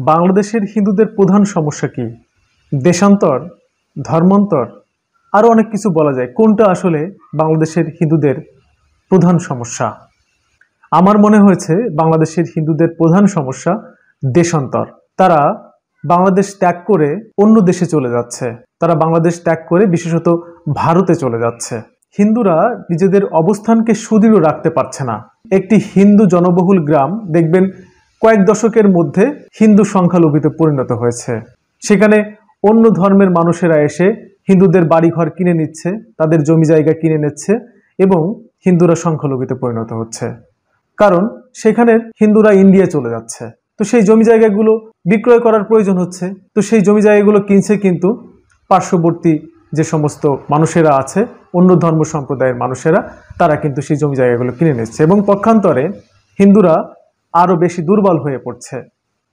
বাংলাদেশের হিন্দুদের প্রধান সমস্যা কি? দেশান্তর, ধর্মান্তর, আরও অনেক কিছু বলা যায়। কোনটা আসলে বাংলাদেশের হিন্দুদের প্রধান সমস্যা? আমার মনে হয়েছে বাংলাদেশের হিন্দুদের প্রধান সমস্যা দেশান্তর। তারা বাংলাদেশ ত্যাগ করে অন্য দেশে চলে যাচ্ছে। তারা বাংলাদেশ ত্যাগ করে বিশেষত ভারতে চলে যাচ্ছে। হিন্দুরা নিজেদের অবস্থানকে সুদৃঢ় রাখতে পারছে না। একটি হিন্দু জনবহুল গ্রাম দেখবেন কয়েক দশকের মধ্যে হিন্দু সংখ্যালঘুতে পরিণত হয়েছে। সেখানে অন্য ধর্মের মানুষেরা এসে হিন্দুদের বাড়িঘর কিনে নিচ্ছে, তাদের জমি জায়গা কিনে নিচ্ছে এবং হিন্দুরা সংখ্যালঘুতে পরিণত হচ্ছে। কারণ সেখানে হিন্দুরা ইন্ডিয়া চলে যাচ্ছে, তো সেই জমি জায়গাগুলো বিক্রয় করার প্রয়োজন হচ্ছে। তো সেই জমি জায়গাগুলো কিনছে কিন্তু পার্শ্ববর্তী যে সমস্ত মানুষেরা আছে, অন্য ধর্ম সম্প্রদায়ের মানুষেরা, তারা কিন্তু সেই জমি জায়গাগুলো কিনে নিচ্ছে এবং পক্ষান্তরে হিন্দুরা আরও বেশি দুর্বল হয়ে পড়ছে।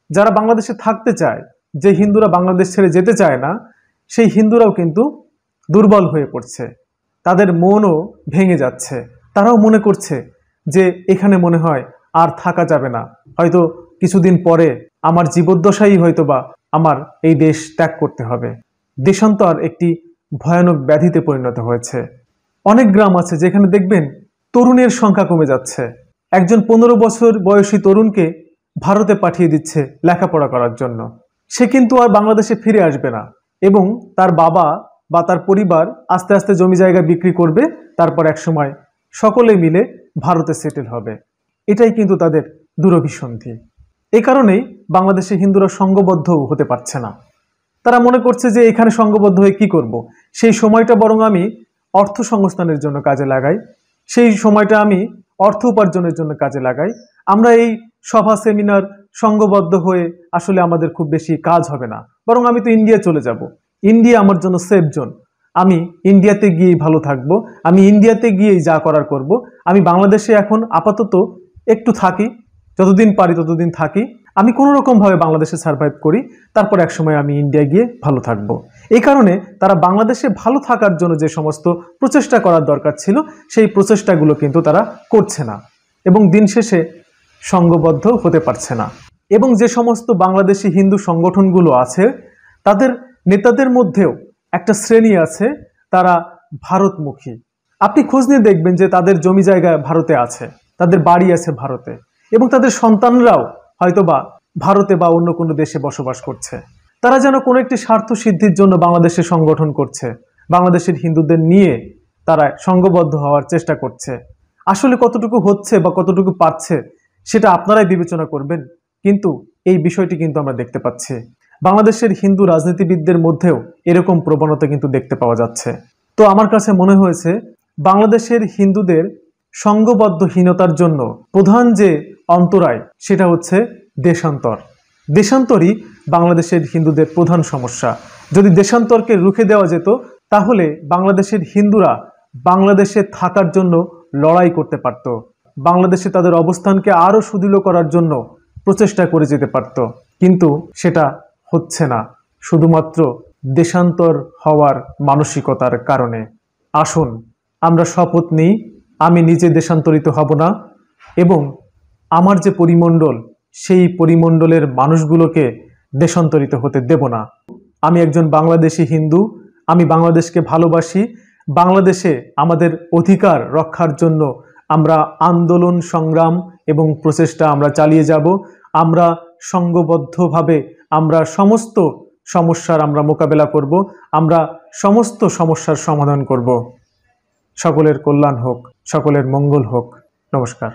যারা বাংলাদেশে থাকতে চায়, যে হিন্দুরা বাংলাদেশ ছেড়ে যেতে চায় না, সেই হিন্দুরাও কিন্তু দুর্বল হয়ে পড়ছে। তাদের মনও ভেঙে যাচ্ছে। তারাও মনে করছে যে এখানে মনে হয় আর থাকা যাবে না, হয়তো কিছুদিন পরে আমার জীবদ্দশাই হয়তো বা আমার এই দেশ ত্যাগ করতে হবে। দেশান্তর একটি ভয়ানক ব্যাধিতে পরিণত হয়েছে। অনেক গ্রাম আছে যেখানে দেখবেন তরুণের সংখ্যা কমে যাচ্ছে। একজন 15 বছর বয়সী তরুণকে ভারতে পাঠিয়ে দিচ্ছে লেখাপড়া করার জন্য। সে কিন্তু আর বাংলাদেশে ফিরে আসবে না এবং তার বাবা বা তার পরিবার আস্তে আস্তে জমি জায়গা বিক্রি করবে, তারপর একসময় সকলে মিলে ভারতে সেটেল হবে। এটাই কিন্তু তাদের দুরভিসন্ধি। এই কারণেই বাংলাদেশে হিন্দুরা সংঘবদ্ধ হতে পারছে না। তারা মনে করছে যে এখানে সংঘবদ্ধ হয়ে কি করব, সেই সময়টা বরং আমি অর্থ সংস্থানের জন্য কাজে লাগাই, সেই সময়টা আমি অর্থ উপার্জনের জন্য কাজে লাগাই। আমরা এই সভা সেমিনার সংঘবদ্ধ হয়ে আসলে আমাদের খুব বেশি কাজ হবে না, বরং আমি তো ইন্ডিয়া চলে যাব। ইন্ডিয়া আমার জন্য সেফ জোন। আমি ইন্ডিয়াতে গিয়েই ভালো থাকবো, আমি ইন্ডিয়াতে গিয়েই যা করার করব। আমি বাংলাদেশে এখন আপাতত একটু থাকি, যতদিন পারি ততদিন থাকি, আমি কোনো রকমভাবে বাংলাদেশে সার্ভাইভ করি, তারপর একসময় আমি ইন্ডিয়া গিয়ে ভালো থাকবো। এই কারণে তারা বাংলাদেশে ভালো থাকার জন্য যে সমস্ত প্রচেষ্টা করার দরকার ছিল, সেই প্রচেষ্টাগুলো কিন্তু তারা করছে না এবং দিন শেষে সংঘবদ্ধ হতে পারছে না। এবং যে সমস্ত বাংলাদেশি হিন্দু সংগঠনগুলো আছে, তাদের নেতাদের মধ্যেও একটা শ্রেণী আছে, তারা ভারতমুখী। আপনি খোঁজ নিয়ে দেখবেন যে তাদের জমি জায়গা ভারতে আছে, তাদের বাড়ি আছে ভারতে, এবং তাদের সন্তানরাও হয়তোবা ভারতে বা অন্য কোনো দেশে বসবাস করছে। তারা যেন কোনো একটি স্বার্থ সিদ্ধির জন্য বাংলাদেশে সংগঠন করছে, বাংলাদেশের হিন্দুদের নিয়ে তারা সংঘবদ্ধ হওয়ার চেষ্টা করছে। আসলে কতটুকু হচ্ছে বা কতটুকু পাচ্ছে সেটা আপনারাই বিবেচনা করবেন, কিন্তু এই বিষয়টি কিন্তু আমরা দেখতে পাচ্ছি। বাংলাদেশের হিন্দু রাজনীতিবিদদের মধ্যেও এরকম প্রবণতা কিন্তু দেখতে পাওয়া যাচ্ছে। তো আমার কাছে মনে হয়েছে বাংলাদেশের হিন্দুদের সংঘবদ্ধহীনতার জন্য প্রধান যে অন্তরায়, সেটা হচ্ছে দেশান্তর। দেশান্তরই বাংলাদেশের হিন্দুদের প্রধান সমস্যা। যদি দেশান্তরকে রুখে দেওয়া যেত, তাহলে বাংলাদেশের হিন্দুরা বাংলাদেশে থাকার জন্য লড়াই করতে পারত, বাংলাদেশে তাদের অবস্থানকে আরও সুদৃঢ় করার জন্য প্রচেষ্টা করে যেতে পারত। কিন্তু সেটা হচ্ছে না, শুধুমাত্র দেশান্তর হওয়ার মানসিকতার কারণে। আসুন আমরা শপথ নিই, আমি নিজে দেশান্তরিত হব না এবং আমার যে পরিমণ্ডল, সেই পরিমণ্ডলের মানুষগুলোকে দেশান্তরিত হতে দেব না। আমি একজন বাংলাদেশি হিন্দু, আমি বাংলাদেশকে ভালোবাসি। বাংলাদেশে আমাদের অধিকার রক্ষার জন্য আমরা আন্দোলন, সংগ্রাম এবং প্রচেষ্টা আমরা চালিয়ে যাব। আমরা সংঘবদ্ধভাবে আমরা সমস্ত সমস্যার আমরা মোকাবেলা করব, আমরা সমস্ত সমস্যার সমাধান করব। সকলের কল্যাণ হোক, সকলের মঙ্গল হোক। নমস্কার।